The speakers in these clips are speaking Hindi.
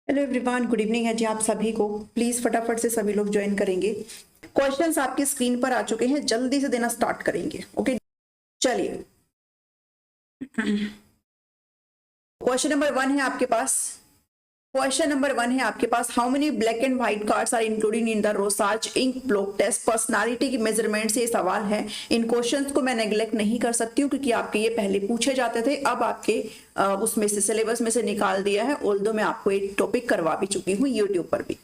हेलो एवरीवन, गुड इवनिंग है जी आप सभी को। प्लीज फटाफट से सभी लोग ज्वाइन करेंगे। क्वेश्चंस आपकी स्क्रीन पर आ चुके हैं, जल्दी से देना स्टार्ट करेंगे। ओके, चलिए। क्वेश्चन नंबर वन है आपके पास। क्वेश्चन नंबर वन है आपके पास, how many black and white cards are included in the Rorschach ink blot test personality की मेजरमेंट से ये सवाल है। इन क्वेश्चंस को मैं नेग्लेक्ट नहीं कर सकती हूँ क्योंकि आपके ये पहले पूछे जाते थे, अब आपके उसमें से सिलेबस में से निकाल दिया है। ऑल्दो मैं आपको एक टॉपिक करवा भी चुकी हूँ यूट्यूब पर भी।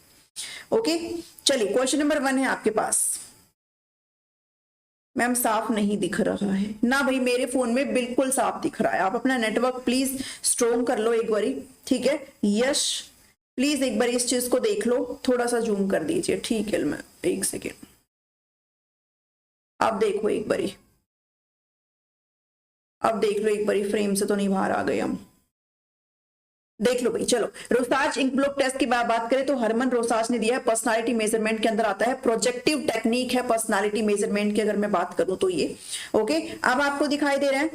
ओके, चलिए क्वेश्चन नंबर वन है आपके पास। मैम साफ नहीं दिख रहा है ना भाई, मेरे फोन में बिल्कुल साफ दिख रहा है। आप अपना नेटवर्क प्लीज स्ट्रोंग कर लो एक बारी, ठीक है। यश प्लीज एक बार इस चीज को देख लो, थोड़ा सा जूम कर दीजिए, ठीक है। मैं एक सेकेंड, आप देखो एक बारी, अब देख लो एक बारी, फ्रेम से तो नहीं बाहर आ गए हम। देख लो भाई, चलो। रोसाच इंक ब्लॉक टेस्ट की बात करें तो हरमन रोसाच ने दिया है, पर्सनालिटी मेजरमेंट के अंदर आता है, प्रोजेक्टिव टेक्निक है पर्सनालिटी मेजरमेंट की। अगर मैं बात करूं तो ये ओके। अब आपको दिखाई दे रहा है,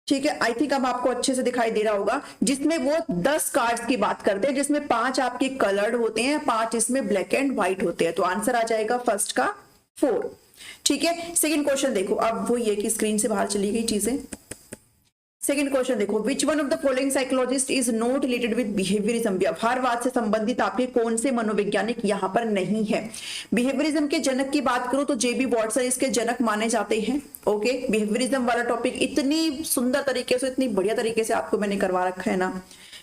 ठीक है। आई थिंक अब आपको अच्छे से दिखाई दे रहा होगा, जिसमें वो 10 कार्ड्स की बात करते हैं, जिसमें 5 आपके कलर्ड होते हैं, 5 इसमें ब्लैक एंड व्हाइट होते हैं। तो आंसर आ जाएगा फर्स्ट का 4, ठीक है। सेकंड क्वेश्चन देखो, अब वो ये कि स्क्रीन से बाहर चली गई चीजें। सेकंड क्वेश्चन देखो, which one of the following psychologist is not related with behaviourism. व्यवहारवाद से संबंधित आपके कौन से मनोवैज्ञानिक यहाँ पर नहीं है। बिहेवियरिज्म के जनक की बात करूं तो जेबी वॉटसन इसके जनक माने जाते हैं। ओके, बिहेवियरिज्म वाला टॉपिक इतनी सुंदर तरीके से, इतनी बढ़िया तरीके से आपको मैंने करवा रखा है ना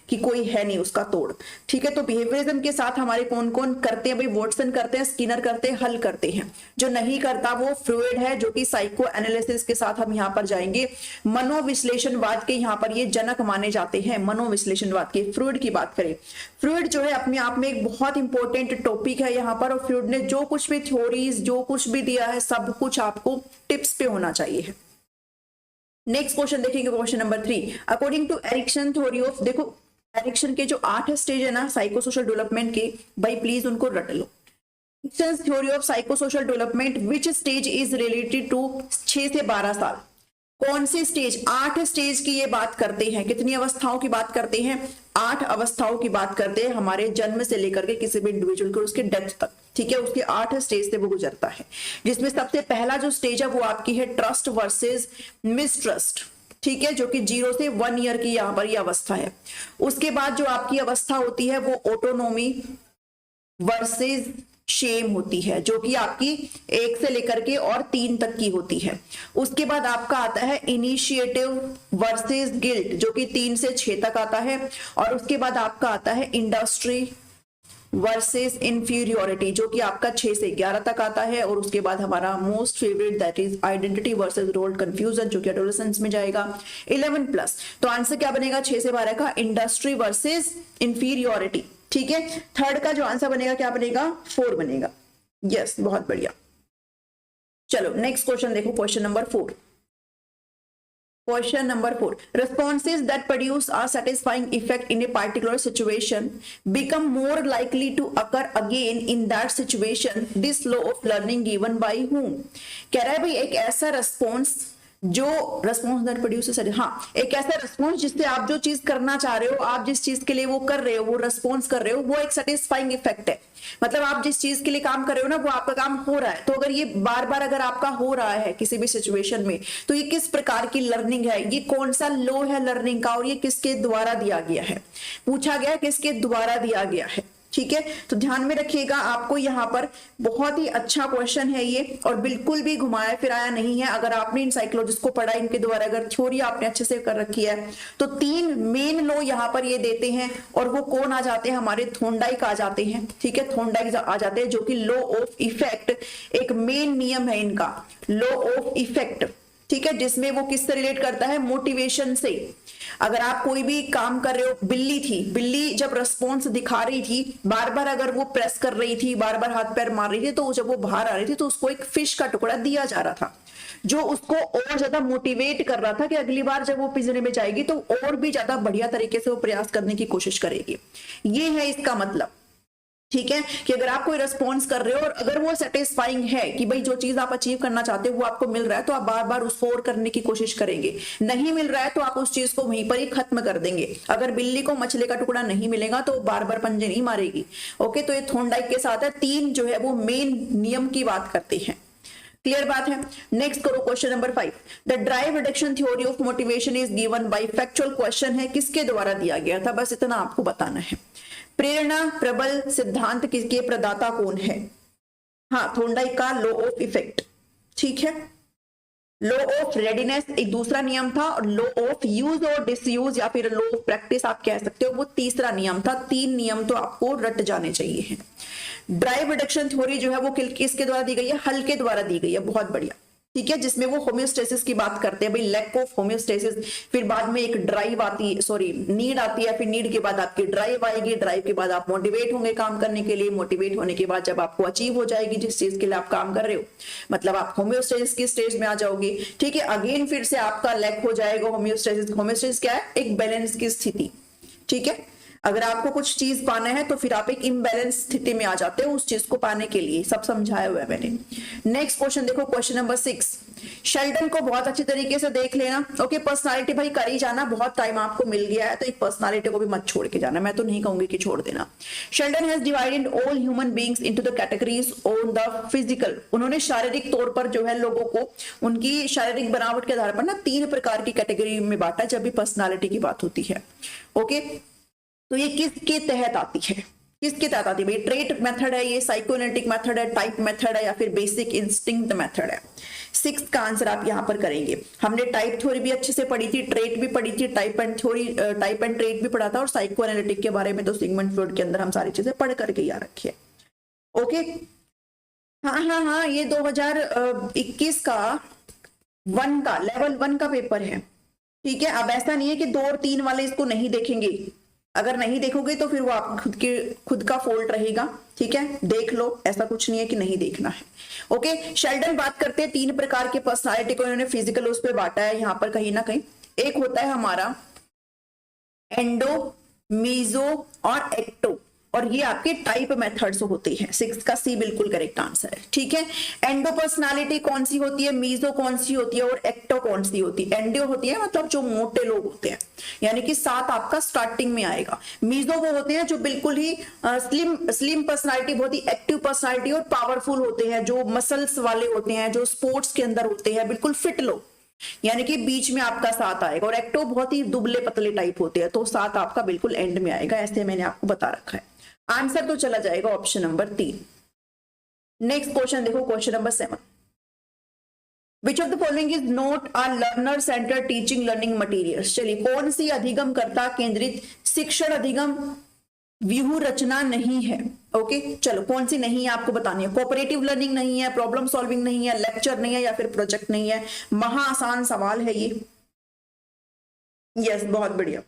कि कोई है नहीं उसका तोड़, ठीक है। तो बिहेवियरिज्म के साथ हमारे कौन कौन करते हैं भाई, वॉटसन करते हैं, स्किनर करते हैं, हल करते हैं। जो नहीं करता वो फ्रॉइड है, जो कि साइको एनालिसिस के साथ हम यहाँ पर जाएंगे। मनोविश्लेषणवाद के यहाँ पर ये जनक माने जाते हैं, मनोविश्लेषणवाद के। फ्रॉइड की बात करें, फ्रॉइड जो है अपने आप में एक बहुत इंपॉर्टेंट टॉपिक है यहाँ पर, और फ्रॉइड ने जो कुछ भी थ्योरीज, जो कुछ भी दिया है, सब कुछ आपको टिप्स पे होना चाहिए। नेक्स्ट क्वेश्चन देखेंगे, question number 3। According to Erikson theory of, देखो एरिक्सन के जो 8 स्टेज है ना साइको सोशल डेवलपमेंट के, भाई प्लीज उनको रट लो। Erikson theory of psycho social development, which stage is related to 6 से 12 साल। कौन से स्टेज, 8 स्टेज की ये बात करते हैं। कितनी अवस्थाओं की बात करते हैं, 8 अवस्थाओं की बात करते हैं, हमारे जन्म से लेकर के किसी भी इंडिविजुअल को उसके डेथ तक, ठीक है। उसके 8 स्टेज से वो गुजरता है, जिसमें सबसे पहला जो स्टेज है वो आपकी है ट्रस्ट वर्सेस मिसट्रस्ट, ठीक है, जो कि 0 से 1 ईयर की यहाँ पर ये अवस्था है। उसके बाद जो आपकी अवस्था होती है वो ऑटोनोमी वर्सेस शेम होती है, जो कि आपकी 1 से लेकर के और 3 तक की होती है। उसके बाद आपका आता है इनिशिएटिव वर्सेस गिल्ट, जो कि 3 से 6 तक आता है। और उसके बाद आपका आता है इंडस्ट्री वर्सेस इंफीरियोरिटी, जो कि आपका 6 से 11 तक आता है। और उसके बाद हमारा most favourite that is identity versus role confusion, जो कि एडोलेसेंस में जाएगा 11+। तो आंसर क्या बनेगा 6 से 12 का, इंडस्ट्री वर्सेस इंफीरियोरिटी, ठीक है। थर्ड का जो आंसर बनेगा क्या बनेगा, 4 बनेगा। यस, बहुत बढ़िया। चलो नेक्स्ट क्वेश्चन देखो, question number 4। Question number 4. Responses that produce a satisfying effect in a particular situation become more likely to occur again in that situation. This law of learning given by whom? कह रहा है भाई एक ऐसा response जो response that produces, हाँ, एक ऐसा response जिससे आप जो चीज करना चाह रहे हो, आप जिस चीज के लिए वो कर रहे हो, वो response कर रहे हो, वो एक satisfying effect है। मतलब आप जिस चीज के लिए काम कर रहे हो ना, वो आपका काम हो रहा है। तो अगर ये बार बार अगर आपका हो रहा है किसी भी सिचुएशन में, तो ये किस प्रकार की लर्निंग है, ये कौन सा लॉ है लर्निंग का, और ये किसके द्वारा दिया गया है, पूछा गया किसके द्वारा दिया गया है, ठीक है। तो ध्यान में रखिएगा, आपको यहाँ पर बहुत ही अच्छा क्वेश्चन है ये, और बिल्कुल भी घुमाया फिराया नहीं है। अगर आपने इन साइकोलॉजिस्ट को पढ़ा, इनके द्वारा अगर थ्योरी आपने अच्छे से कर रखी है, तो 3 मेन लॉ यहाँ पर ये देते हैं। और वो कौन आ जाते हैं, हमारे थोंडाइक आ जाते हैं, ठीक है, थोंडाइक आ जाते हैं, जो कि लॉ ऑफ इफेक्ट एक मेन नियम है इनका, लॉ ऑफ इफेक्ट, ठीक है, जिसमें वो किससे रिलेट करता है, मोटिवेशन से। अगर आप कोई भी काम कर रहे हो, बिल्ली थी, बिल्ली जब रिस्पॉन्स दिखा रही थी, बार बार अगर वो प्रेस कर रही थी, बार बार हाथ पैर मार रही थी, तो जब वो बाहर आ रही थी तो उसको एक फिश का टुकड़ा दिया जा रहा था, जो उसको और ज्यादा मोटिवेट कर रहा था कि अगली बार जब वो पिंजरे में जाएगी तो और भी ज्यादा बढ़िया तरीके से वो प्रयास करने की कोशिश करेगी। ये है इसका मतलब, ठीक है, कि अगर आप कोई रिस्पॉन्स कर रहे हो और अगर वो सेटिस्फाइंग है कि भाई जो चीज आप अचीव करना चाहते हो वो आपको मिल रहा है, तो आप बार बार उसको और करने की कोशिश करेंगे। नहीं मिल रहा है तो आप उस चीज को वहीं पर ही खत्म कर देंगे। अगर बिल्ली को मछली का टुकड़ा नहीं मिलेगा तो बार बार पंजे नहीं मारेगी। ओके, तो ये थॉर्नडाइक के साथ है, 3 जो है वो मेन नियम की बात करते हैं। क्लियर बात है। नेक्स्ट करो question number 5। The drive reduction theory of motivation is given by factual question है, किसके द्वारा दिया गया था, बस इतना आपको बताना है। प्रेरणा प्रबल सिद्धांत किसके प्रदाता कौन है? हाँ, थॉर्नडाइक का लॉ ऑफ इफेक्ट। ठीक है, लॉ ऑफ रेडीनेस एक दूसरा नियम था, और लॉ ऑफ यूज और डिसयूज या फिर लॉ ऑफ प्रैक्टिस आप कह सकते हो, वो तीसरा नियम था। 3 नियम तो आपको रट जाने चाहिए हैं। ड्राइव रिडक्शन थ्योरी जो है वो किसके द्वारा दी गई है? हल के द्वारा दी गई है। बहुत बढ़िया, ठीक है, जिसमें वो होम्योस्टेसिस की बात करते हैं, भाई लैक ऑफ होम्योस्टेसिस, फिर बाद में एक ड्राइव आती है, सॉरी नीड आती है, फिर नीड के बाद आपकी ड्राइव आएगी, ड्राइव के बाद आप मोटिवेट होंगे काम करने के लिए, मोटिवेट होने के बाद जब आपको अचीव हो जाएगी जिस चीज के लिए आप काम कर रहे हो, मतलब आप होम्योस्टेसिस की स्टेज में आ जाओगे। ठीक है, अगेन फिर से आपका लैक हो जाएगा होम्योस्टेसिस। होम्योस्टेसिस क्या है? एक बैलेंस की स्थिति। ठीक है, अगर आपको कुछ चीज पाना है तो फिर आप एक इम्बैलेंस स्थिति में आ जाते हो उस चीज को पाने के लिए। सब समझाया हुआ है मैंने। नेक्स्ट क्वेश्चन देखो, क्वेश्चन नंबर 6। शेल्डन को बहुत अच्छी तरीके से देख लेना। ओके, पर्सनालिटी भाई कर ही जाना, बहुत टाइम आपको मिल गया है तो एक पर्सनालिटी को भी मत छोड़ के जाना, मैं तो नहीं कहूंगी कि छोड़ देना। Sheldon has divided all human beings into the categories on the physical. उन्होंने शारीरिक तौर पर जो है लोगों को उनकी शारीरिक बनावट के आधार पर ना 3 प्रकार की कैटेगरी में बांटा जब भी पर्सनालिटी की बात होती है। ओके, तो ये किसके तहत आती है? किसके तहत आती है भाई? ट्रेट मेथड है, ये साइकोएनालिटिक मेथड है, टाइप मेथड है, या फिर बेसिक इंस्टिंक्ट मेथड है? 6 का आंसर आप यहां पर करेंगे। हमने टाइप थ्योरी भी अच्छे से पढ़ी थी, ट्रेट भी पढ़ी थी, टाइप एंड ट्रेट भी पढ़ा था, और साइकोएनालिटिक के बारे में तो सिगमंड फ्रॉइड के अंदर हम सारी चीजें पढ़ करके याद रखी है। ओके, हाँ, ये 2021 का लेवल 1 का पेपर है। ठीक है, अब ऐसा नहीं है कि 2 और 3 वाले इसको नहीं देखेंगे। अगर नहीं देखोगे तो फिर वो आप खुद का फॉल्ट रहेगा। ठीक है, देख लो, ऐसा कुछ नहीं है कि नहीं देखना है। ओके, शेल्डन बात करते हैं 3 प्रकार के पर्सनालिटी को इन्होंने फिजिकल उस पर बांटा है यहां पर कहीं ना कहीं। एक होता है हमारा एंडो, मीजो और एक्टो, और ये आपके टाइप मेथड्स होते हैं। 6 का सी बिल्कुल करेक्ट आंसर है। ठीक है, एंडो पर्सनालिटी कौन सी होती है, मीजो कौन सी होती है, और एक्टो कौन सी होती है? एंडो होती है मतलब जो मोटे लोग होते हैं, यानी कि 7 आपका स्टार्टिंग में आएगा। मीजो वो होते हैं जो बिल्कुल ही स्लिम पर्सनालिटी, बहुत ही एक्टिव पर्सनालिटी और पावरफुल होते हैं, जो मसल्स वाले होते हैं, जो स्पोर्ट्स के अंदर होते हैं, बिल्कुल फिट लोग, यानी कि बीच में आपका 7 आएगा। और एक्टो बहुत ही दुबले पतले टाइप होते हैं, तो 7 आपका बिल्कुल एंड में आएगा। ऐसे मैंने आपको बता रखा है। आंसर तो चला जाएगा ऑप्शन नंबर 3। नेक्स्ट क्वेश्चन देखो, question number 7। Which of the following is not a learner centre teaching learning materials? चलिए, कौन सी अधिगमकर्ता केंद्रित शिक्षण अधिगम व्यूह रचना नहीं है? ओके, चलो कौन सी नहीं है आपको बतानी है। कोऑपरेटिव लर्निंग नहीं है, प्रॉब्लम सॉल्विंग नहीं है, लेक्चर नहीं है, या फिर प्रोजेक्ट नहीं है? महा आसान सवाल है ये। यस, बहुत बढ़िया,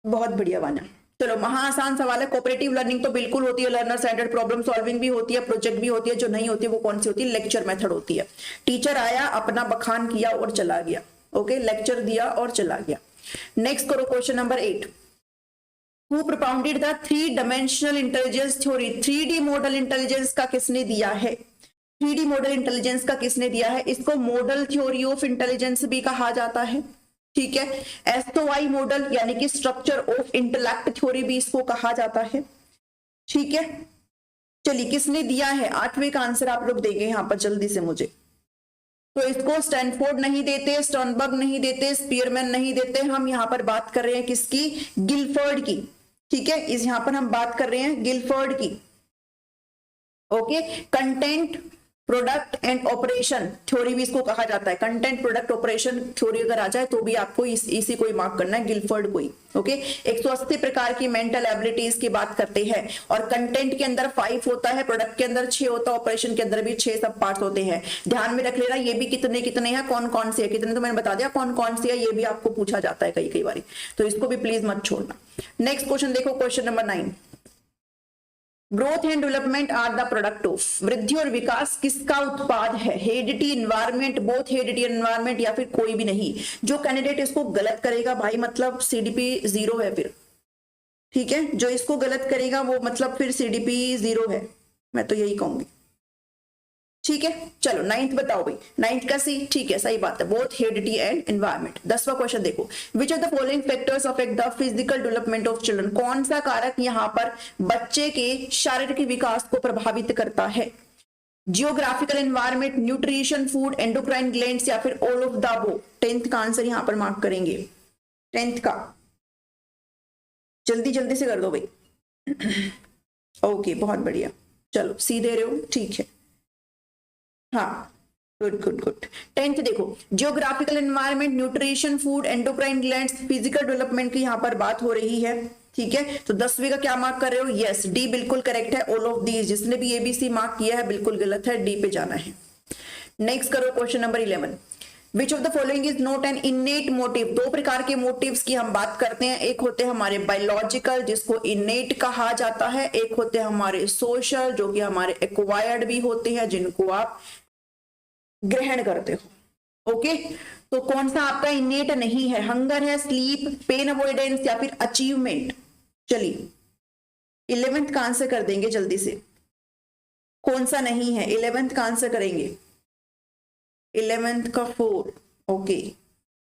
बहुत बढ़िया वाना। चलो, महा आसान सवाल है। कोऑपरेटिव लर्निंग तो बिल्कुल होती है, लर्नर सेंटर्ड, प्रॉब्लम सॉल्विंग भी होती है, प्रोजेक्ट भी होती है। जो नहीं होती है वो कौन सी होती है? लेक्चर मेथड होती है। टीचर आया, अपना बखान किया और चला गया। ओके, लेक्चर दिया और चला गया। नेक्स्ट करो question number 8। Who propounded the 3 dimensional intelligence theory? 3D model intelligence का किसने दिया है? 3D मॉडल इंटेलिजेंस का किसने दिया है? इसको मॉडल थ्योरी ऑफ इंटेलिजेंस भी कहा जाता है। ठीक है, एसओआई मॉडल यानी कि स्ट्रक्चर ऑफ इंटेलेक्ट थ्योरी भी इसको कहा जाता है। ठीक है, चलिए किसने दिया है? 8वें का आंसर आप लोग देंगे यहां पर जल्दी से मुझे। तो इसको स्टैनफोर्ड नहीं देते, स्टर्नबर्ग नहीं देते, स्पीयरमैन नहीं देते। हम यहां पर बात कर रहे हैं किसकी? गिलफर्ड की। ठीक है, इस यहां पर हम बात कर रहे हैं गिलफर्ड की। Okay, content product and operation theory भी इसको कहा जाता है। कंटेंट प्रोडक्ट ऑपरेशन थ्योरी अगर आ जाए तो भी आपको इसी को ही मार्क करना है, गिलफर्ड को ही। ओके, 180 प्रकार की मेंटल एबिलिटीज की बात करते हैं, और कंटेंट के अंदर 5 होता है, प्रोडक्ट के अंदर 6 होता है, ऑपरेशन के अंदर भी 6 सब पार्ट्स होते हैं। ध्यान में रख लेना, ये भी कितने कितने हैं, कौन कौन से है, कितने तो मैंने बता दिया, कौन कौन से है ये भी आपको पूछा जाता है कई बार, तो इसको भी प्लीज मत छोड़ना। नेक्स्ट क्वेश्चन देखो, question number 9। Growth and development are the product of? वृद्धि और विकास किसका उत्पाद है? Heredity, environment, both heredity environment, या फिर कोई भी नहीं? जो कैंडिडेट इसको गलत करेगा भाई मतलब CDP 0 है फिर। ठीक है, जो इसको गलत करेगा वो मतलब फिर सीडीपी 0 है, मैं तो यही कहूंगी। ठीक है, चलो 9th बताओ भाई, 9th का सी, ठीक है सही बात है, बोथ हेरिडिटी एंड एनवायरमेंट। 10वां क्वेश्चन देखो, which of the following factors affect the physical development of children, कौन सा कारक यहाँ पर बच्चे के शारीरिक विकास को प्रभावित करता है? Geographical environment, nutrition, food, endocrine glands या फिर all of the above. 10th का आंसर यहां पर मार्क करेंगे, 10th का, जल्दी जल्दी से कर दो भाई। ओके बहुत बढ़िया, चलो सी दे रहे हो, ठीक है, हाँ गुड गुड गुड। 10th देखो, geographical environment, nutrition, food, endocrine glands, physical development की यहाँ पर बात हो रही है। ठीक है, तो 10वीं का क्या मार्क कर रहे हो? यस, डी बिल्कुल करेक्ट है। ऑल ऑफ दीज, जिसने भी एबीसी मार्क किया है बिल्कुल गलत है, डी पे जाना है। नेक्स्ट करो question number 11, which of the following is not an इनेट motive. दो प्रकार के मोटिव्स की हम बात करते हैं, एक होते हैं हमारे बायोलॉजिकल जिसको इनेट कहा जाता है, एक होते हैं हमारे सोशल जो कि हमारे एक्वायर्ड भी होते हैं जिनको आप ग्रहण करते हो। ओके, तो कौन सा आपका इनेट नहीं है? हंगर है, स्लीप, पेन अवॉइडेंस या फिर अचीवमेंट। चलिए 11th का आंसर कर देंगे जल्दी से, कौन सा नहीं है? 11th का आंसर करेंगे, 11th का 4। ओके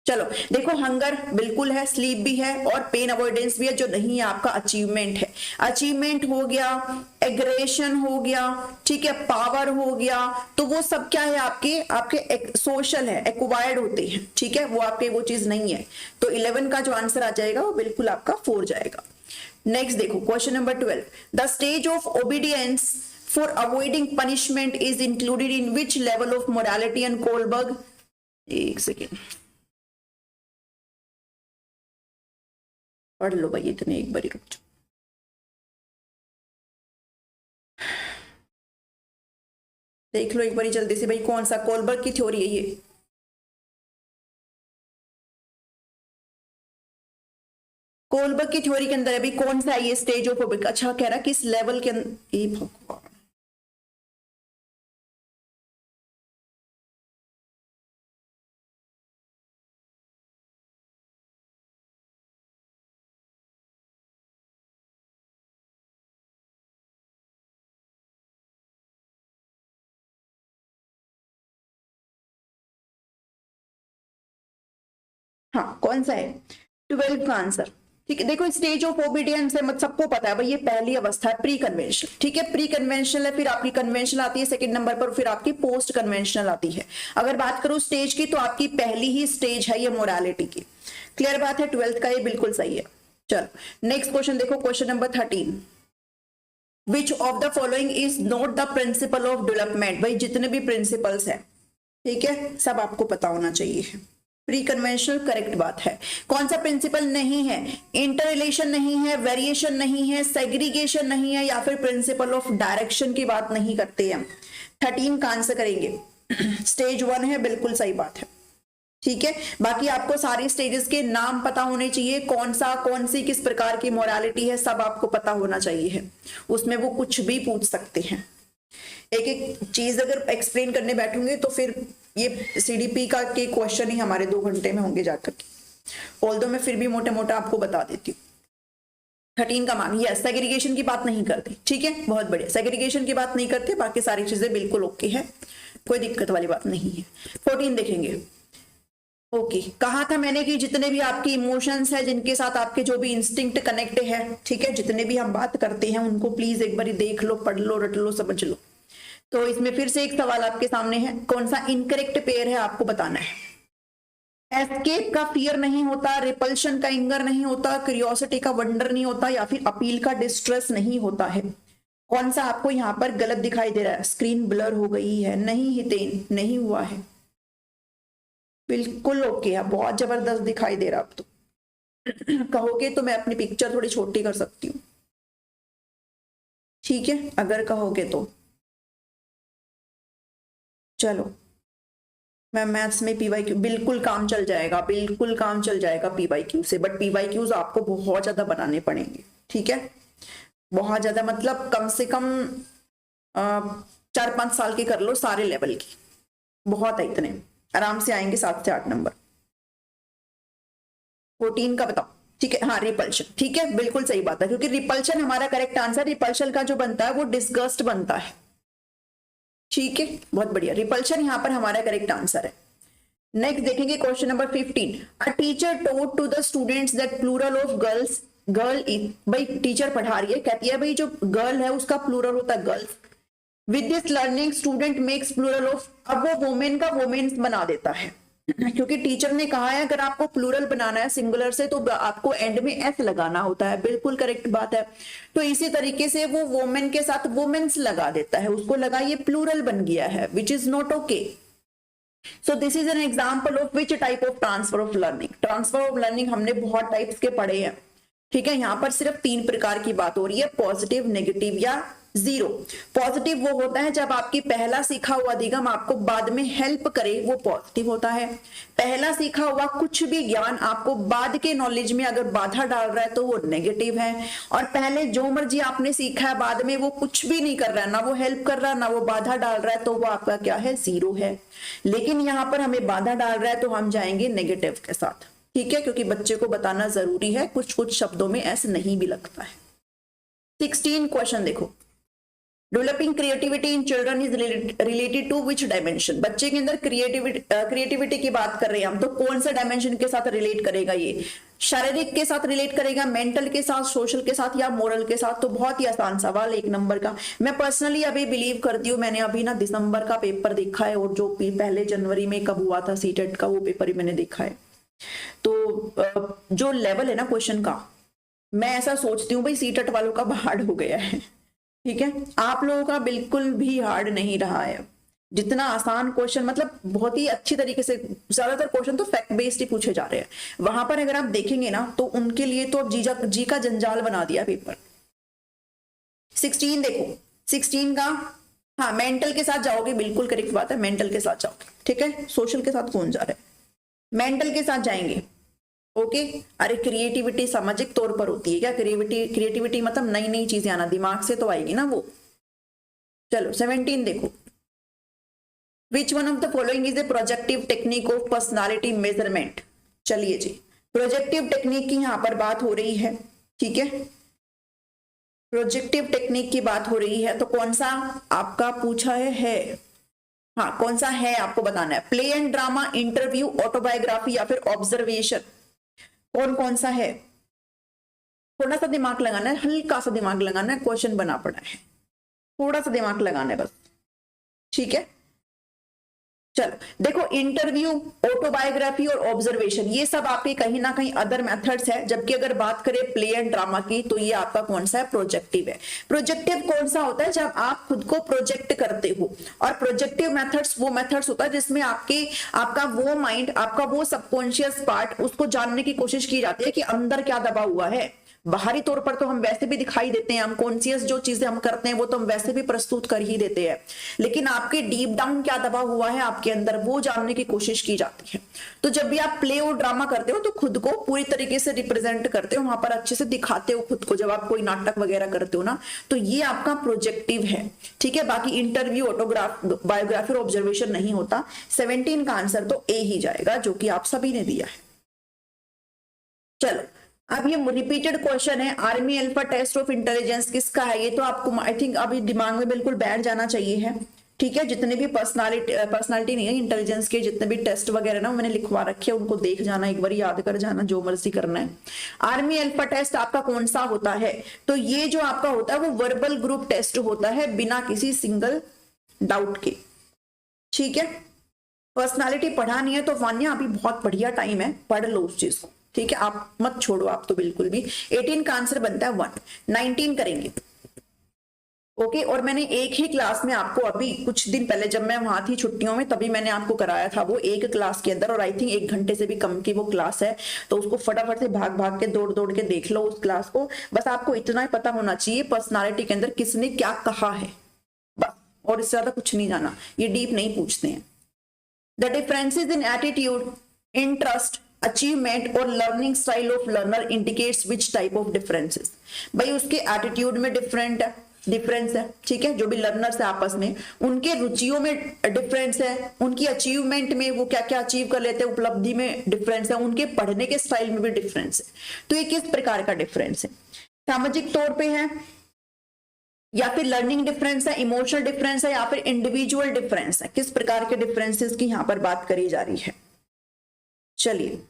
चलो देखो, हंगर बिल्कुल है, स्लीप भी है और पेन अवॉइडेंस भी है, जो नहीं है आपका अचीवमेंट है। अचीवमेंट हो गया, एग्रेशन हो गया, ठीक है, पावर हो गया, तो वो सब क्या है आपके आपके सोशल है, एक्वायर्ड होते हैं। ठीक है, वो आपके वो चीज नहीं है, तो 11 का जो आंसर आ जाएगा वो बिल्कुल आपका 4 जाएगा। नेक्स्ट देखो question number 12, the stage of obedience for avoiding punishment is included in which level of morality and Kohlberg. एक सेकेंड पढ़ लो भाई, इतने एक बारी रुक जाओ। देख लो एक बारी जल्दी से भाई, कौन सा कोलबर्ग की थ्योरी है ये? कोलबर्ग की थ्योरी के अंदर अभी कौन सा है ये स्टेज ऑफ ओबीडियंस? अच्छा कह रहा किस लेवल के अंदर? भगवान, हाँ कौन सा है? 12 का आंसर। ठीक है, देखो स्टेज ऑफ ओबीडियंस है, मत सबको पता है भाई, ये पहली अवस्था है प्री कन्वेंशनल। ठीक है, प्री कन्वेंशनल है, फिर आपकी कन्वेंशनल आती है सेकंड नंबर पर, फिर आपकी पोस्ट कन्वेंशनल आती है। अगर बात करूं स्टेज की तो आपकी पहली ही स्टेज है ये मोरालिटी की। क्लियर बात है, 12th का ये बिल्कुल सही है। चलो नेक्स्ट क्वेश्चन देखो, question number 13, which of the following is not the principle of development. भाई जितने भी प्रिंसिपल्स है, ठीक है, सब आपको पता होना चाहिए। प्री कन्वेंशनल करेक्ट बात है। कौन सा प्रिंसिपल नहीं है? इंटर रिलेशन नहीं है, वेरिएशन नहीं है, सेग्रीगेशन नहीं है, या फिर प्रिंसिपल ऑफ डायरेक्शन की बात नहीं करते हैं। 13 का आंसर करेंगे, स्टेज 1 है, बिल्कुल सही बात है। ठीक है, बाकी आपको सारी स्टेजेस के नाम पता होने चाहिए, कौन सा कौन सी किस प्रकार की मोरालिटी है, सब आपको पता होना चाहिए। उसमें वो कुछ भी पूछ सकते हैं। एक एक चीज अगर एक्सप्लेन करने बैठूंगे तो फिर ये सीडीपी का के क्वेश्चन ही हमारे 2 घंटे में होंगे जाकर के। ऑल्दो मैं फिर भी मोटे मोटा आपको बता देती हूँ। 13 का मान, यस, सेग्रीगेशन की बात नहीं करते। ठीक है, बहुत बढ़िया, सेग्रीगेशन की बात नहीं करते, बाकी सारी चीजें बिल्कुल ओके है, कोई दिक्कत वाली बात नहीं है। 14 देखेंगे। ओके, कहा था मैंने कि जितने भी आपके इमोशंस है, जिनके साथ आपके जो भी इंस्टिंक्ट कनेक्ट है, ठीक है, जितने भी हम बात करते हैं उनको प्लीज एक बार देख लो, पढ़ लो, रट लो, समझ लो। तो इसमें फिर से एक सवाल आपके सामने है, कौन सा इनकरेक्ट पेयर है आपको बताना है। एस्केप का फियर नहीं होता, रिपल्शन का इंगर नहीं होता, क्यूरियोसिटी का वंडर नहीं होता, या फिर अपील का डिस्ट्रेस नहीं होता है। कौन सा आपको यहाँ पर गलत दिखाई दे रहा है? स्क्रीन ब्लर हो गई है, नहीं हितेन, नहीं हुआ है, बिल्कुल ओके है, बहुत जबरदस्त दिखाई दे रहा। अब तो कहोगे तो मैं अपनी पिक्चर थोड़ी छोटी कर सकती हूँ, ठीक है, अगर कहोगे तो। चलो मैं मैथ्स में पीवाईक्यू, बिल्कुल काम चल जाएगा, बिल्कुल काम चल जाएगा पीवाईक्यू से, बट पीवाईक्यूज आपको बहुत ज्यादा बनाने पड़ेंगे। ठीक है, बहुत ज्यादा, मतलब कम से कम 4-5 साल के कर लो सारे लेवल की, बहुत है, इतने आराम से आएंगे 7 से 8 नंबर। 14 का बताओ। ठीक है, हाँ रिपल्शन, ठीक है बिल्कुल सही बात है, क्योंकि रिपल्शन हमारा करेक्ट आंसर, रिपल्शन का जो बनता है वो डिस्गस्ट बनता है। ठीक है, बहुत बढ़िया, रिपल्शन यहां पर हमारा करेक्ट आंसर है। नेक्स्ट देखेंगे question number 15। A teacher told to the students that plural of girls, girl is, भाई टीचर पढ़ा रही है, कहती है भाई जो गर्ल है उसका प्लूरल होता है girls. With this learning student makes plural of, अब वो वोमेन का वोमेन्स बना देता है, क्योंकि टीचर ने कहा है अगर आपको प्लूरल बनाना है सिंगुलर से तो आपको एंड में एस लगाना होता है, बिल्कुल करेक्ट बात है। तो इसी तरीके से वो वोमेन के साथ वोमेन्स लगा देता है, उसको लगा ये प्लूरल बन गया है, which is not okay. So this is an example of which type of transfer of learning. Transfer of learning हमने बहुत टाइप्स के पढ़े हैं, ठीक है, यहाँ पर सिर्फ 3 प्रकार की बात हो रही है, पॉजिटिव, नेगेटिव या जीरो। पॉजिटिव वो होता है जब आपकी पहला सीखा हुआ अधिगम आपको बाद में हेल्प करे, वो पॉजिटिव होता है। पहला सीखा हुआ कुछ भी ज्ञान आपको बाद के नॉलेज में अगर बाधा डाल रहा है तो वो नेगेटिव है। और पहले जो मर्जी आपने सीखा है बाद में वो कुछ भी नहीं कर रहा है, ना वो हेल्प कर रहा है ना वो बाधा डाल रहा है, तो वो आपका क्या है, जीरो है। लेकिन यहाँ पर हमें बाधा डाल रहा है तो हम जाएंगे नेगेटिव के साथ, ठीक है, क्योंकि बच्चे को बताना जरूरी है, कुछ कुछ शब्दों में ऐसे नहीं भी लगता है। 16 क्वेश्चन देखो, developing creativity in children is related to which dimension. बच्चे के अंदर क्रिएटिविटी की बात कर रहे हैं हम, तो कौन सा डायमेंशन के साथ रिलेट करेगा ये, शारीरिक के साथ रिलेट करेगा, मेंटल के साथ, सोशल के साथ या मोरल के साथ। तो बहुत ही आसान सवाल, 1 नंबर का। मैं पर्सनली अभी बिलीव करती हूँ, मैंने अभी ना दिसंबर का पेपर देखा है और जो पहले जनवरी में कब हुआ था सीटेट का, वो पेपर ही मैंने देखा है। तो जो लेवल है ना क्वेश्चन का, मैं ऐसा सोचती हूँ भाई सीटेट वालों का हार्ड हो गया है, ठीक है, आप लोगों का बिल्कुल भी हार्ड नहीं रहा है। जितना आसान क्वेश्चन, मतलब बहुत ही अच्छी तरीके से, ज्यादातर क्वेश्चन तो फैक्ट बेस्ड ही पूछे जा रहे हैं, वहां पर अगर आप देखेंगे ना तो उनके लिए तो अब जी का जंजाल बना दिया पेपर। 16 देखो, 16 का, हाँ मेंटल के साथ जाओगे, बिल्कुल करेक्ट बात है, मेंटल के साथ जाओगे, ठीक है, सोशल के साथ कौन जा रहा है, मेंटल के साथ जाएंगे, ओके। अरे क्रिएटिविटी सामाजिक तौर पर होती है क्या, क्रिएटिविटी मतलब नई नई चीजें आना, दिमाग से तो आएगी ना वो। चलो 17 देखो, which one of the following is a projective technique of personality measurement. चलिए जी, प्रोजेक्टिव टेक्निक की यहां पर बात हो रही है, ठीक है, प्रोजेक्टिव टेक्निक की बात हो रही है, तो कौन सा आपका पूछा है, हाँ कौन सा है आपको बताना है, play and drama, interview, autobiography या फिर ऑब्जर्वेशन, कौन कौन सा है। थोड़ा सा दिमाग लगाना है, हल्का सा दिमाग लगाना है, क्वेश्चन बना पड़ा है, थोड़ा सा दिमाग लगाना है बस, ठीक है। चलो देखो, इंटरव्यू, ऑटोबायोग्राफी और ऑब्जर्वेशन, ये सब आपके कहीं ना कहीं अदर मेथड्स है, जबकि अगर बात करें प्ले एंड ड्रामा की तो ये आपका कौन सा है, प्रोजेक्टिव है। प्रोजेक्टिव कौन सा होता है, जब आप खुद को प्रोजेक्ट करते हो, और प्रोजेक्टिव मेथड्स वो मेथड्स होता है जिसमें आपका वो माइंड, आपका वो सबकॉन्शियस पार्ट, उसको जानने की कोशिश की जाती है कि अंदर क्या दबा हुआ है। बाहरी तौर पर तो हम वैसे भी दिखाई देते हैं, हम कॉन्शियस जो चीजें हम करते हैं वो तो हम वैसे भी प्रस्तुत कर ही देते हैं, लेकिन आपके डीप डाउन क्या दबा हुआ है आपके अंदर, वो जानने की कोशिश की जाती है। तो जब भी आप प्ले और ड्रामा करते हो तो खुद को पूरी तरीके से रिप्रेजेंट करते हो, वहां पर अच्छे से दिखाते हो खुद को, जब आप कोई नाटक वगैरह करते हो ना, तो ये आपका प्रोजेक्टिव है, ठीक है। बाकी इंटरव्यू, ऑटोग्राफ, बायोग्राफी और ऑब्जर्वेशन नहीं होता। 17 का आंसर तो ए ही जाएगा, जो कि आप सभी ने दिया है। चलो अब ये रिपीटेड क्वेश्चन है, army alpha test of intelligence किसका है, ये तो आपको आई थिंक अभी दिमाग में बिल्कुल बैठ जाना चाहिए है, ठीक है। जितने भी पर्सनालिटी नहीं है, इंटेलिजेंस के जितने भी टेस्ट वगैरह ना मैंने लिखवा रखे हैं, उनको देख जाना, एक बार याद कर जाना, जो मर्जी करना है। आर्मी अल्फा टेस्ट आपका कौन सा होता है, तो ये जो आपका होता है वो वर्बल ग्रुप टेस्ट होता है, बिना किसी सिंगल डाउट के, ठीक है। पर्सनालिटी पढ़ानी है तो वान्या अभी बहुत बढ़िया टाइम है, पढ़ लो उस चीज को, ठीक है, आप मत छोड़ो आप तो बिल्कुल भी। 18 का आंसर बनता है 1, 19 करेंगे, ओके। और मैंने एक ही क्लास में आपको अभी कुछ दिन पहले, जब मैं वहां थी छुट्टियों में, तभी मैंने आपको कराया था वो एक क्लास के अंदर, और आई थिंक 1 घंटे से भी कम की वो क्लास है, तो उसको फटाफट से भाग भाग के दौड़ दौड़ के देख लो उस क्लास को। बस आपको इतना ही पता होना चाहिए पर्सनालिटी के अंदर किसने क्या कहा है, बस, और इससे ज्यादा कुछ नहीं जाना, ये डीप नहीं पूछते हैं। The differences in attitude, interest, achievement और learning style of learner indicates which type of differences. भाई उसके एटीट्यूड में डिफरेंट है, डिफरेंस है, ठीक है। जो भी लर्नर्स है आपस में, उनके रुचियों में डिफरेंस है, उनकी अचीवमेंट में वो क्या क्या अचीव कर लेते हैं, उपलब्धि में डिफरेंस है, उनके पढ़ने के स्टाइल में भी डिफरेंस है। तो ये किस प्रकार का डिफरेंस है? सामाजिक तौर पे है, या फिर लर्निंग डिफरेंस है, इमोशनल डिफरेंस है, या फिर इंडिविजुअल डिफरेंस है? किस प्रकार के डिफरेंसेस की यहां पर बात करी जा रही है? चलिए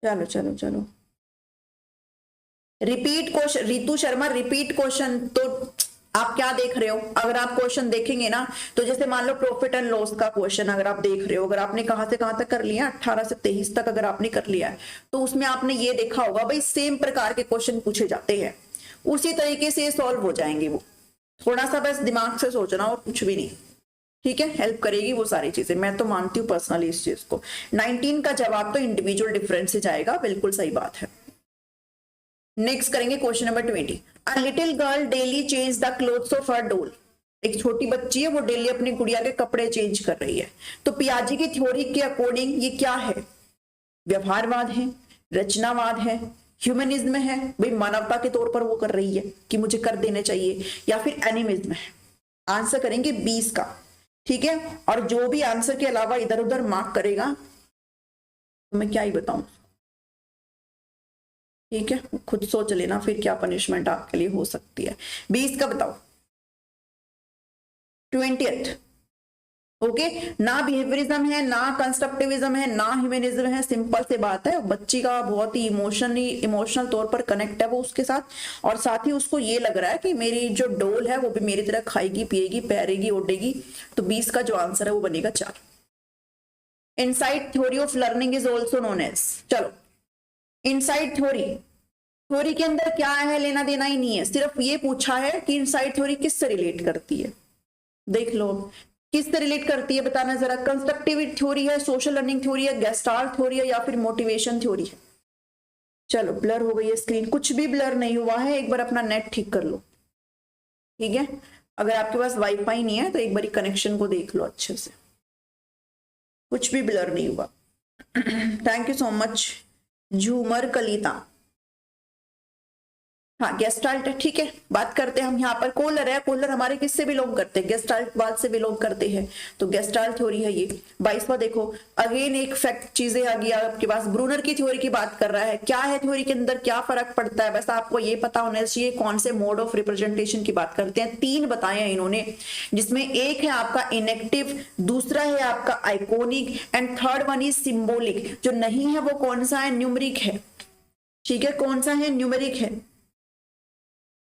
चलो चलो चलो, repeat question, Ritu Sharma repeat question. तो आप क्या देख रहे हो? अगर आप क्वेश्चन देखेंगे ना, तो जैसे मान लो प्रॉफिट एंड लॉस का क्वेश्चन अगर आप देख रहे हो, अगर आपने कहां से कहां तक कर लिया, 18 से 23 तक अगर आपने कर लिया है, तो उसमें आपने ये देखा होगा भाई सेम प्रकार के क्वेश्चन पूछे जाते हैं, उसी तरीके से सॉल्व हो जाएंगे वो। थोड़ा सा बस दिमाग से सोचना और कुछ भी नहीं, ठीक है। हेल्प करेगी वो सारी चीजें, मैं तो मानती हूँ पर्सनली इस चीज को। 19 का जवाब तो इंडिविजुअल डिफरेंस से जाएगा, बिल्कुल सही बात है। नेक्स्ट करेंगे question number 20। A little girl daily change the clothes of her doll. एक छोटी बच्ची है, वो डेली अपनी गुड़िया के कपड़े चेंज कर रही है। तो पियाजे की थ्योरी के अकॉर्डिंग ये क्या है? व्यवहारवाद है, रचनावाद है, ह्यूमनिज्म है, भाई मानवता के तौर पर वो कर रही है कि मुझे कर देने चाहिए, या फिर एनिमिज्म है? आंसर करेंगे 20 का, ठीक है। और जो भी आंसर के अलावा इधर उधर मार्क करेगा तो मैं क्या ही बताऊं, ठीक है, खुद सोच लेना फिर क्या पनिशमेंट आपके लिए हो सकती है। 20 का बताओ। 20th, okay. ना बिहेवियरिज्म है, ना कंस्ट्रक्टिविज्म है, ना ह्यूमनिज्म है, सिंपल से बात है। बच्ची का बहुत ही इमोशनल तौर पर कनेक्ट है वो उसके साथ, और साथ ही उसको ये लग रहा है कि मेरी जो डोल है वो भी मेरी तरह खाएगी पिएगी पैरेगी ओढ़ेगी। तो 20 का जो आंसर है वो बनेगा 4। Insight theory of learning is also known as, चलो इनसाइट थ्योरी के अंदर क्या है, लेना देना ही नहीं है, सिर्फ ये पूछा है कि इनसाइट थ्योरी किससे रिलेट करती है। देख लो किससे रिलेट करती है, बताना जरा। कंस्ट्रक्टिव थ्योरी है, सोशल लर्निंग थ्योरी है, गेस्टाल्ट थ्योरी है, या फिर मोटिवेशन थ्योरी है? चलो ब्लर हो गई है स्क्रीन, कुछ भी ब्लर नहीं हुआ है, एक बार अपना नेट ठीक कर लो, ठीक है। अगर आपके पास वाईफाई नहीं है तो एक बार कनेक्शन को देख लो अच्छे से, कुछ भी ब्लर नहीं हुआ। थैंक यू सो मच झूमर कलिता। हाँ गेस्टाल्ट है, ठीक है। बात करते हैं हम यहाँ पर, कोलर है, कोलर हमारे किससे बिलोंग करते हैं? गेस्टाल्ट बात से बिलोंग करते हैं, तो गेस्टाल्ट थ्योरी है ये। 22वां देखो, अगेन एक फैक्ट चीजें आ गई आपके पास, ब्रूनर की थ्योरी की बात कर रहा है। क्या है थ्योरी के अंदर, क्या फर्क पड़ता है? वैसे आपको ये पता होना चाहिए कौन से मोड ऑफ रिप्रेजेंटेशन की बात करते हैं। 3 बताए हैं इन्होंने, जिसमें एक है आपका इनेक्टिव, दूसरा है आपका iconic, and third one is symbolic. जो नहीं है वो कौन सा है? न्यूमेरिक है, ठीक है। कौन सा है? न्यूमेरिक है।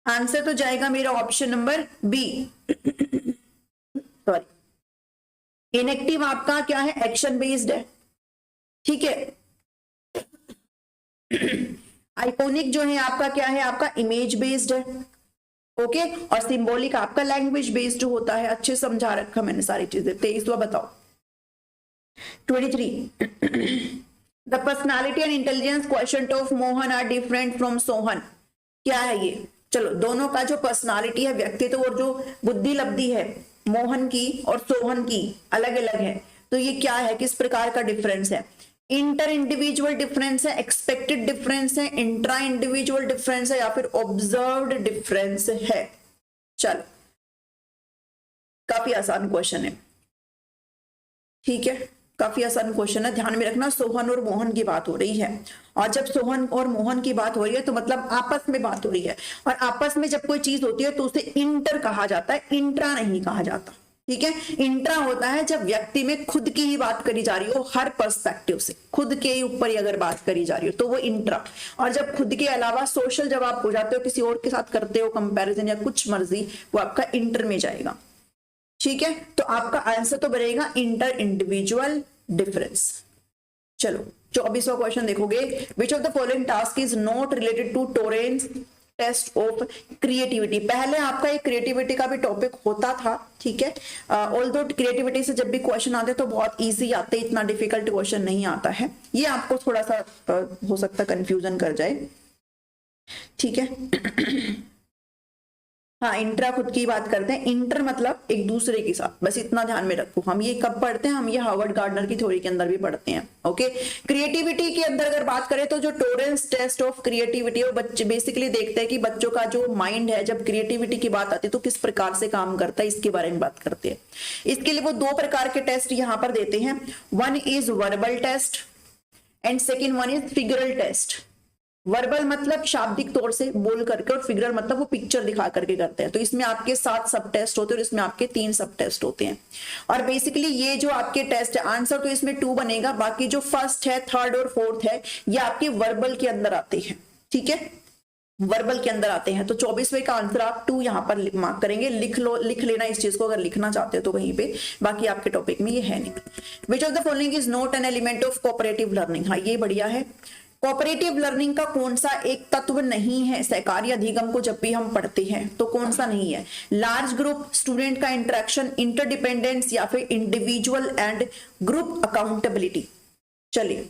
आंसर तो जाएगा मेरा option number B. Sorry, inactive आपका क्या है? एक्शन बेस्ड है, ठीक है। आइकोनिक जो है आपका क्या है? आपका इमेज बेस्ड है, ओके। और सिंबॉलिक आपका लैंग्वेज बेस्ड होता है। अच्छे समझा रखा मैंने सारी चीजें। 23वां बताओ। 23, the personality and intelligence question of Mohan are different from Sohan. क्या है ये? चलो दोनों का जो पर्सनालिटी है, व्यक्तित्व और जो बुद्धि लब्धि है, मोहन की और सोहन की अलग अलग है। तो ये क्या है, किस प्रकार का डिफरेंस है? इंटर इंडिविजुअल डिफरेंस है, एक्सपेक्टेड डिफरेंस है, इंट्रा इंडिविजुअल डिफरेंस है, या फिर ऑब्जर्व्ड डिफरेंस है? चलो काफी आसान क्वेश्चन है, ठीक है। काफी आसान क्वेश्चन है, ध्यान में रखना। सोहन और मोहन की बात हो रही है, और जब सोहन और मोहन की बात हो रही है तो मतलब आपस में बात हो रही है, और आपस में जब कोई चीज होती है तो उसे इंटर कहा जाता है, इंट्रा नहीं कहा जाता, ठीक है। इंट्रा होता है जब व्यक्ति में खुद की ही बात करी जा रही हो, हर पर्सपेक्टिव से खुद के ऊपर ही अगर बात करी जा रही हो तो वो इंट्रा। और जब खुद के अलावा सोशल जब आप हो जाते हो, किसी और के साथ करते हो कंपैरिजन या कुछ मर्जी, वो आपका इंटर में जाएगा, ठीक है। तो आपका आंसर तो बनेगा इंटर इंडिविजुअल डिफरेंस। चलो 24वां क्वेश्चन देखोगे, which of the following task is not related to Torrance test of creativity. पहले आपका एक क्रिएटिविटी का भी टॉपिक होता था, ठीक है। ऑल्दो क्रिएटिविटी से जब भी क्वेश्चन आते तो बहुत इजी आते, इतना डिफिकल्ट क्वेश्चन नहीं आता है। ये आपको थोड़ा सा हो सकता है कंफ्यूजन कर जाए, ठीक है। हाँ, इंट्रा खुद की बात करते हैं, इंटर मतलब एक दूसरे के साथ, बस इतना ध्यान में रखो। हम ये कब पढ़ते हैं, हम ये हार्वर्ड गार्डनर की थ्योरी के अंदर भी पढ़ते हैं। ओके, क्रिएटिविटी के अंदर अगर बात करें तो जो टोरेंस टेस्ट ऑफ क्रिएटिविटी, वो बच्चे बेसिकली देखते हैं कि बच्चों का जो माइंड है, जब क्रिएटिविटी की बात आती है तो किस प्रकार से काम करता है, इसके बारे में बात करते हैं। इसके लिए वो दो प्रकार के टेस्ट यहाँ पर देते हैं, one is verbal test and second one is figural test. Verbal मतलब शाब्दिक तौर से बोल करके, और फिगरल मतलब वो पिक्चर दिखा करके करते हैं। तो इसमें आपके 7 सब टेस्ट होते हैं और इसमें आपके 3 सब टेस्ट होते हैं। और बेसिकली ये जो आपके टेस्ट है, आंसर तो इसमें 2 बनेगा, बाकी जो फर्स्ट है, थर्ड और फोर्थ है, ये आपके वर्बल के अंदर आते हैं। ठीक है, वर्बल के अंदर आते हैं। तो 24वें का आंसर आप 2 यहाँ पर मार्क करेंगे, लिख लो, लिख लेना इस चीज को अगर लिखना चाहते हो तो कहीं पे, बाकी आपके टॉपिक में ये है नहीं। विच of the following is not an element of cooperative learning. हाँ, ये बढ़िया है। कोऑपरेटिव लर्निंग का कौन सा एक तत्व नहीं है सहकारी अधिगम को जब भी हम पढ़ते हैं, तो कौन सा नहीं है? लार्ज ग्रुप, स्टूडेंट का इंटरेक्शन, इंटरडिपेंडेंस, या फिर इंडिविजुअल एंड ग्रुप अकाउंटेबिलिटी। चलिए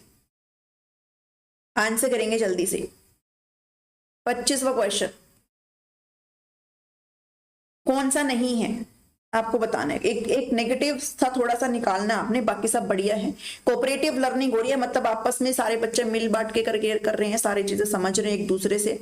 आंसर करेंगे जल्दी से। 25वां क्वेश्चन, कौन सा नहीं है आपको बताना है। एक नेगेटिव सा थोड़ा सा निकालना है आपने, बाकी सब बढ़िया है। कोऑपरेटिव लर्निंग हो रही है मतलब आपस में सारे बच्चे मिल बांट के करके कर रहे हैं, सारी चीजें समझ रहे हैं एक दूसरे से।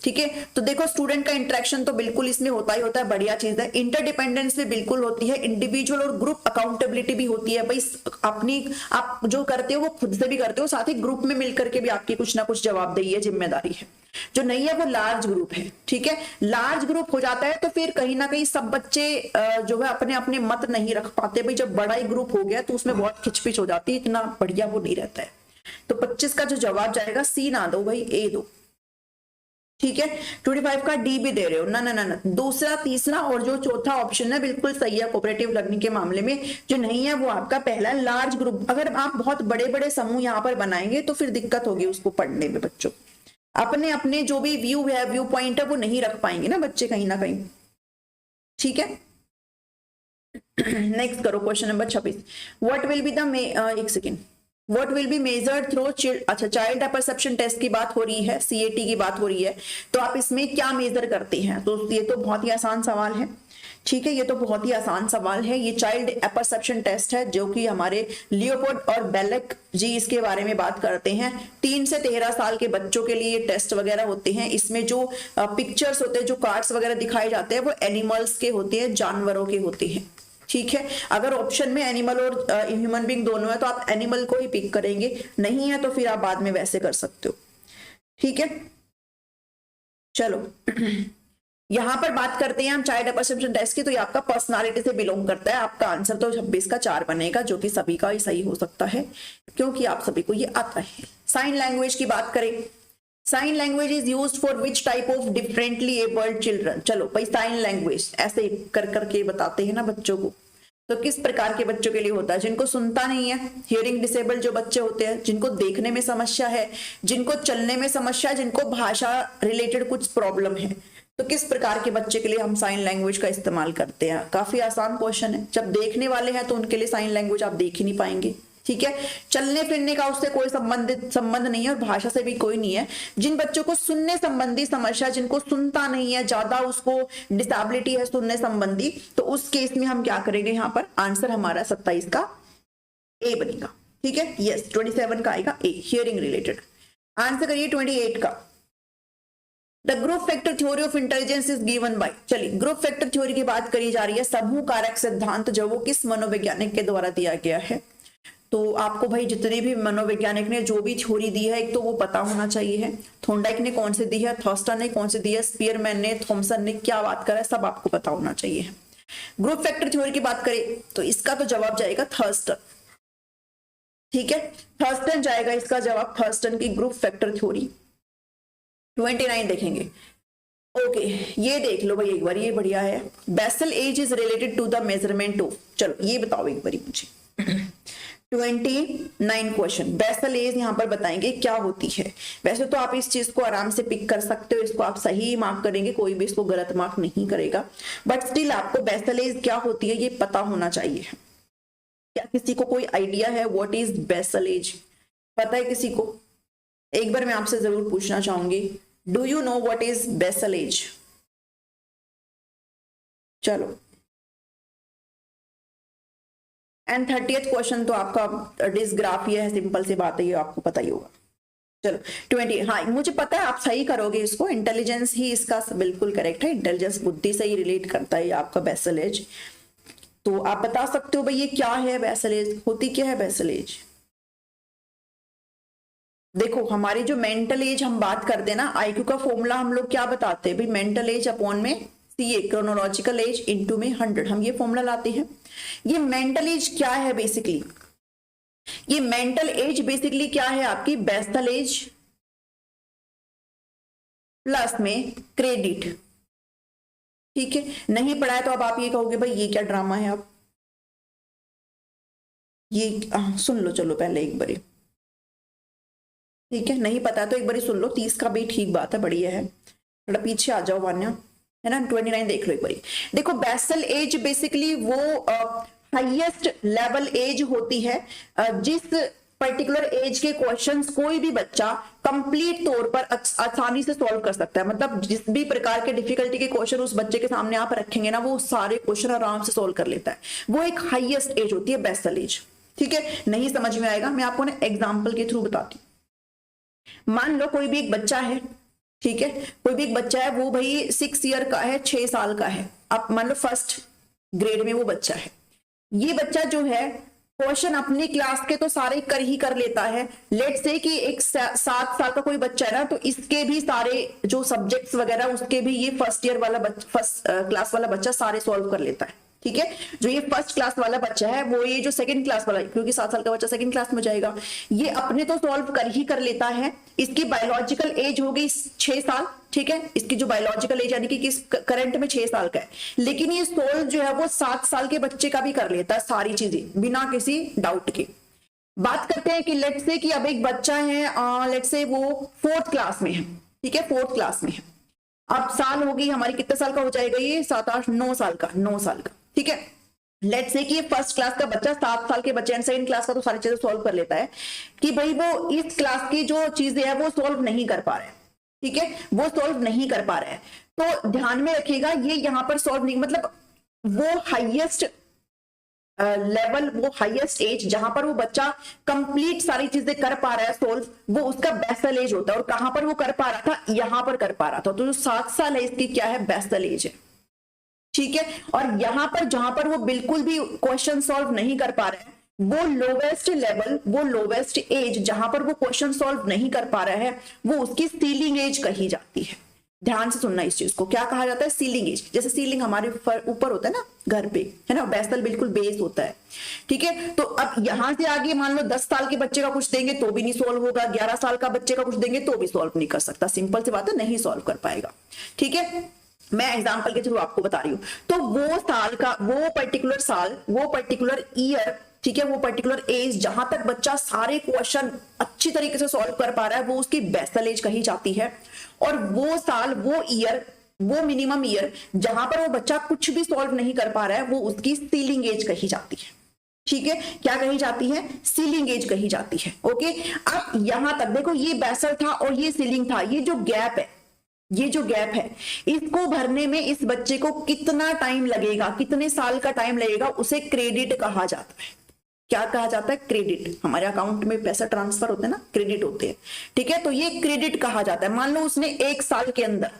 ठीक है, तो देखो स्टूडेंट का इंटरेक्शन तो बिल्कुल इसमें होता ही होता है, बढ़िया चीज है। इंटरडिपेंडेंस भी बिल्कुल होती है, इंडिविजुअल और ग्रुप अकाउंटेबिलिटी भी होती है। भाई अपनी आप जो करते हो वो खुद से भी करते हो, साथ ही ग्रुप में मिलकर के भी आपकी कुछ ना कुछ जवाबदेही है, जिम्मेदारी है। जो नहीं है वो लार्ज ग्रुप है। ठीक है, लार्ज ग्रुप हो जाता है तो फिर कहीं ना कहीं सब बच्चे जो है अपने अपने मत नहीं रख पाते। भाई जब बड़ा ही ग्रुप हो गया तो उसमें बहुत खिचपिच हो जाती है, इतना बढ़िया वो नहीं रहता है। तो 25 का जो जवाब जाएगा, सी ना दो भाई, ए दो। ठीक है, 25 का डी भी दे रहे हो, ना ना ना ना, दूसरा, तीसरा और जो चौथा ऑप्शन है बिल्कुल सही है कोऑपरेटिव लर्निंग के मामले में। जो नहीं है वो आपका पहला लार्ज ग्रुप। अगर आप बहुत बड़े बड़े समूह यहाँ पर बनाएंगे तो फिर दिक्कत होगी उसको पढ़ने में, बच्चों अपने अपने जो भी व्यू है, व्यू पॉइंट है, वो नहीं रख पाएंगे ना बच्चे कहीं ना कहीं। ठीक है, नेक्स्ट करो question number 26। What will be the एक second, what will be measured through अच्छा चाइल्ड परसेप्शन टेस्ट की बात हो रही है, सीएटी की बात हो रही है, तो आप इसमें क्या मेजर करते हैं? तो ये तो बहुत ही आसान सवाल है। ठीक है, ये तो बहुत ही आसान सवाल है। ये चाइल्ड परसेप्शन टेस्ट है जो कि हमारे लियोपोल्ड और बेलेक जी इसके बारे में बात करते हैं। 3 से 13 साल के बच्चों के लिए टेस्ट वगैरह होते हैं। इसमें जो पिक्चर्स होते हैं, जो कार्ड्स वगैरह दिखाए जाते हैं, वो एनिमल्स के होते हैं, जानवरों के होते हैं। ठीक है, अगर ऑप्शन में एनिमल और ह्यूमन बीइंग दोनों है तो आप एनिमल को ही पिक करेंगे, नहीं है तो फिर आप बाद में वैसे कर सकते हो। ठीक है, चलो यहां पर बात करते हैं हम चाइल्ड परसेप्शन टेस्ट की। तो ये आपका पर्सनालिटी से बिलोंग करता है। आपका आंसर तो 26 का 4 बनेगा, जो कि सभी का ही सही हो सकता है क्योंकि आप सभी को ये आता है। साइन लैंग्वेज की बात करें, sign language is used for which type of differently abled children. चलो भाई, साइन लैंग्वेज ऐसे कर करके बताते हैं ना बच्चों को, तो किस प्रकार के बच्चों के लिए होता है? जिनको सुनता नहीं है, हियरिंग डिसेबल जो बच्चे होते हैं, जिनको देखने में समस्या है, जिनको चलने में समस्या है, जिनको भाषा रिलेटेड कुछ प्रॉब्लम है, तो किस प्रकार के बच्चे के लिए हम साइन लैंग्वेज का इस्तेमाल करते हैं? काफी आसान क्वेश्चन है। जब देखने वाले हैं तो उनके लिए साइन लैंग्वेज आप देख ही नहीं पाएंगे। ठीक है, चलने फिरने का उससे कोई संबंध नहीं है और भाषा से भी कोई नहीं है। जिन बच्चों को सुनने संबंधी समस्या, जिनको सुनता नहीं है, ज्यादा उसको डिसेबिलिटी है सुनने संबंधी, तो उस केस में हम क्या करेंगे? यहाँ पर आंसर हमारा 27 का ए बनेगा। ठीक है, यस 27 का आएगा ए, हियरिंग रिलेटेड। आंसर करिए 28 का। The group factor theory of intelligence is given by. चलिए, ग्रुप फैक्टर थ्योरी की बात करी जा रही है, समूह कारक सिद्धांत, जो वो किस मनोवैज्ञानिक के द्वारा दिया गया है? तो आपको भाई जितने भी मनोवैज्ञानिक ने जो भी थ्योरी दी है, एक तो वो पता होना चाहिए है। थॉर्नडाइक ने कौन से दी है, थर्स्टन ने कौन से दी है, स्पीयरमैन ने, थॉमसन ने क्या बात करा है, सब आपको पता होना चाहिए। ग्रुप फैक्टर थ्योरी की बात करें तो इसका तो जवाब जाएगा थर्स्टन। ठीक है, थर्स्टन जाएगा इसका जवाब, थर्स्टन की ग्रुप फैक्टर थ्योरी। 29 देखेंगे। ओके, ये देख लो भाई एक बार, ये बढ़िया है। Basal age is related to the measurement of. चलो ये बताओ एक बार मुझे। 29 क्वेश्चन, बेसल एज यहाँ पर बताएंगे क्या होती है। वैसे तो आप इस चीज को आराम से पिक कर सकते हो, इसको आप सही मार्क करेंगे, कोई भी इसको गलत मार्क नहीं करेगा, बट स्टिल आपको बेसल एज क्या होती है ये पता होना चाहिए। क्या किसी को कोई आइडिया है व्हाट इज बेसल एज? पता है किसी को? एक बार मैं आपसे जरूर पूछना चाहूंगी, do you know what is basal age? चलो एंड 30th क्वेश्चन तो आपका डिस्ग्राफ ये है, सिंपल सी बात है, ये आपको पता ही होगा। चलो 20, हाँ मुझे पता है आप सही करोगे इसको, इंटेलिजेंस ही इसका बिल्कुल करेक्ट है, इंटेलिजेंस बुद्धि से ही रिलेट करता है आपका बेसल एज। तो आप बता सकते हो भाई ये क्या है बेसल एज, होती क्या है बेसल एज। देखो हमारी जो मेंटल एज हम बात करते हैं ना, आईक्यू का फॉर्मूला हम लोग क्या बताते हैं भाई, मेंटल एज अपॉन में सीए क्रोनोलॉजिकल एज इनटू में 100, हम ये फॉर्मूला लाते हैं। ये मेंटल एज क्या है बेसिकली, ये मेंटल एज बेसिकली क्या है आपकी, बेसल एज प्लस में क्रेडिट। ठीक है, नहीं पढ़ा है तो अब आप ये कहोगे भाई ये क्या ड्रामा है, अब ये सुन लो, चलो पहले एक बारी, ठीक है नहीं पता तो एक बारी सुन लो, 30 का भी ठीक बात है, बढ़िया है, थोड़ा पीछे आ जाओ वान्या, है ना 29 देख लो एक बारी। देखो बेसल एज बेसिकली वो हाईएस्ट लेवल एज होती है जिस पर्टिकुलर एज के क्वेश्चंस कोई भी बच्चा कंप्लीट तौर पर आसानी से सॉल्व कर सकता है। मतलब जिस भी प्रकार के डिफिकल्टी के क्वेश्चन उस बच्चे के सामने आप रखेंगे ना, वो सारे क्वेश्चन आराम से सॉल्व कर लेता है, वो एक हाईएस्ट एज होती है बेसल एज। ठीक है, नहीं समझ में आएगा मैं आपको ना एग्जाम्पल के थ्रू बताती हूँ। मान लो कोई भी एक बच्चा है, ठीक है, कोई भी एक बच्चा है, वो भाई 6 ईयर का है, 6 साल का है, आप मान लो फर्स्ट ग्रेड में वो बच्चा है। ये बच्चा जो है क्वेश्चन अपनी क्लास के तो सारे कर लेता है। लेट से कि एक 7 साल का कोई बच्चा है ना, तो इसके भी सारे जो सब्जेक्ट्स वगैरह उसके भी ये फर्स्ट क्लास वाला बच्चा सारे सॉल्व कर लेता है। ठीक है, जो ये फर्स्ट क्लास वाला बच्चा है वो ये जो सेकंड क्लास वाला, क्योंकि 7 साल का बच्चा सेकंड क्लास में जाएगा, ये अपने तो सॉल्व कर लेता है। इसकी बायोलॉजिकल एज हो गई 6 साल, ठीक है, इसकी जो बायोलॉजिकल एज यानी कि करंट में 6 साल का है, लेकिन ये सोल्व जो है वो 7 साल के बच्चे का भी कर लेता है सारी चीजें बिना किसी डाउट के। बात करते हैं कि लेट से कि अब एक बच्चा है, लेट से वो 4th क्लास में है, ठीक है 4th क्लास में है, अब साल होगी हमारी, कितने साल का हो जाएगा ये, 7 8 9 साल का, 9 साल का। ठीक है, लेट से कि फर्स्ट क्लास का बच्चा 7 साल के बच्चे एंड सेकंड क्लास का तो सारी चीजें सॉल्व कर लेता है, कि भाई वो इस क्लास की जो चीजें है वो सॉल्व नहीं कर पा रहे हैं। ठीक है, वो सॉल्व नहीं कर पा रहे हैं, तो ध्यान में रखिएगा ये यहाँ पर सॉल्व नहीं, मतलब वो हाईएस्ट लेवल, वो हाईएस्ट एज जहां पर वो बच्चा कंप्लीट सारी चीजें कर पा रहा है सॉल्व, वो उसका बेसल एज होता है। और कहां पर वो कर पा रहा था, यहां पर कर पा रहा था, तो जो 7 साल है इसकी क्या है, बेसल एज है। ठीक है, और यहां पर जहां पर वो बिल्कुल भी क्वेश्चन सॉल्व नहीं कर पा रहे हैं, वो लोवेस्ट लेवल, वो लोवेस्ट एज जहां पर वो क्वेश्चन सॉल्व नहीं कर पा रहा है, वो उसकी सीलिंग एज कही जाती है। ध्यान से सुनना इस चीज को, क्या कहा जाता है, सीलिंग एज। जैसे सीलिंग हमारे ऊपर होता है ना घर पे, है ना, बेसल बिल्कुल बेस होता है। ठीक है, तो अब यहां से आगे मान लो 10 साल के बच्चे का कुछ देंगे तो भी नहीं सॉल्व होगा, 11 साल का बच्चे का कुछ देंगे तो भी सॉल्व नहीं कर सकता, सिंपल सी बात है, नहीं सॉल्व कर पाएगा। ठीक है, मैं एग्जाम्पल के थ्रू आपको बता रही हूं। तो वो साल का, वो पर्टिकुलर साल, वो पर्टिकुलर ईयर, ठीक है, वो पर्टिकुलर एज जहां तक बच्चा सारे क्वेश्चन अच्छी तरीके से सॉल्व कर पा रहा है, वो उसकी बेसल एज कही जाती है। और वो साल, वो ईयर, वो मिनिमम ईयर जहां पर वो बच्चा कुछ भी सॉल्व नहीं कर पा रहा है, वो उसकी सीलिंग एज कही जाती है। ठीक है, क्या कही जाती है, सीलिंग एज कही जाती है। ओके, अब यहां तक देखो, ये बेसल था और ये सीलिंग था, ये जो गैप है, ये जो गैप है, इसको भरने में इस बच्चे को कितना टाइम लगेगा, कितने साल का टाइम लगेगा, उसे क्रेडिट कहा जाता है। क्या कहा जाता है, क्रेडिट। हमारे अकाउंट में पैसा ट्रांसफर होते हैं ना, क्रेडिट होते हैं। ठीक है, तो ये क्रेडिट कहा जाता है। मान लो उसने 1 साल के अंदर,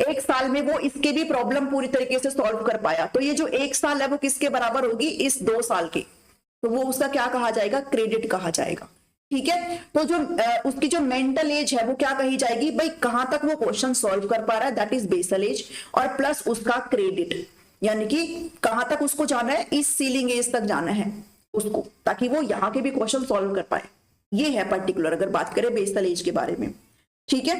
1 साल में वो इसके भी प्रॉब्लम पूरी तरीके से सॉल्व कर पाया, तो ये जो 1 साल है वो किसके बराबर होगी, इस 2 साल के, तो वो उसका क्या कहा जाएगा, क्रेडिट कहा जाएगा। ठीक है, तो जो उसकी जो मेंटल एज है वो क्या कही जाएगी, भाई कहां तक वो क्वेश्चन सॉल्व कर पा रहा है, दैट इज बेसल एज, और प्लस उसका क्रेडिट, यानी कि कहां तक उसको जाना है, इस सीलिंग एज तक जाना है उसको, ताकि वो यहाँ के भी क्वेश्चन सॉल्व कर पाए। ये है पर्टिकुलर अगर बात करें बेसल एज के बारे में। ठीक है,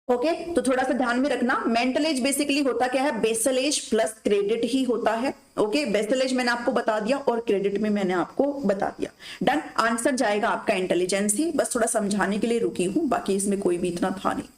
ओके, तो थोड़ा सा ध्यान में रखना, मेंटल एज बेसिकली होता क्या है, बेसल एज प्लस क्रेडिट ही होता है। ओके, बेसल एज मैंने आपको बता दिया और क्रेडिट में मैंने आपको बता दिया। डन, आंसर जाएगा आपका इंटेलिजेंस ही, बस थोड़ा समझाने के लिए रुकी हूं, बाकी इसमें कोई भी इतना था नहीं।